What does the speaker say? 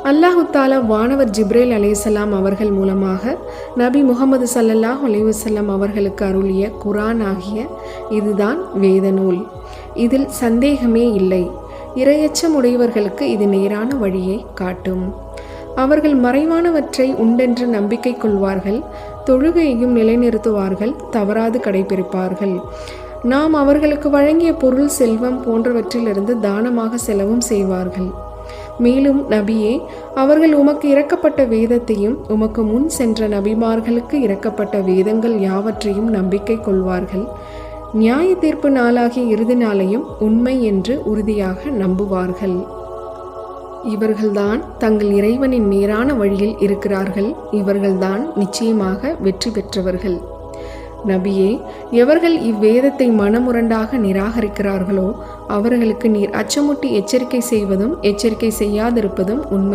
அல்லாஹு தாலா வானவர் ஜிப்ரேல் அலைஹிஸ்ஸலாம் அவர்கள் மூலமாக நபி முகமது ஸல்லல்லாஹு அலைஹி வஸல்லம் அவர்களுக்கு அருளிய குர்ஆன் ஆகிய இதுதான் வேத நூல். இதில் சந்தேகமே இல்லை. இரையச்சம் உடையவர்களுக்கு இது நேரான வழியை காட்டும். அவர்கள் மறைவானவற்றை உண்டென்று நம்பிக்கை கொள்வார்கள், தொழுகையையும் நிலைநிறுத்துவார்கள், தவறாது கடைபிடிப்பார்கள். நாம் அவர்களுக்கு வழங்கிய பொருள், செல்வம் போன்றவற்றிலிருந்து தானமாக செலவும் செய்வார்கள். மேலும் நபியே, அவர்கள் உமக்கு இறக்கப்பட்ட வேதத்தையும் உமக்கு முன் சென்ற நபிமார்களுக்கு இறக்கப்பட்ட வேதங்கள் யாவற்றையும் நம்பிக்கை கொள்வார்கள். நியாய தீர்ப்பு நாளாகிய இறுதி நாளையும் உண்மை என்று உறுதியாக நம்புவார்கள். இவர்கள்தான் தங்கள் இறைவனின் நேரான வழியில் இருக்கிறார்கள். இவர்கள்தான் நிச்சயமாக வெற்றி பெற்றவர்கள். நபியே, எவர்கள் இவ்வேதத்தை மனமுரண்டாக நிராகரிக்கிறார்களோ அவர்களுக்கு நீர் அச்சமுட்டி எச்சரிக்கை செய்வதும் எச்சரிக்கை செய்யாதிருப்பதும் உண்மை.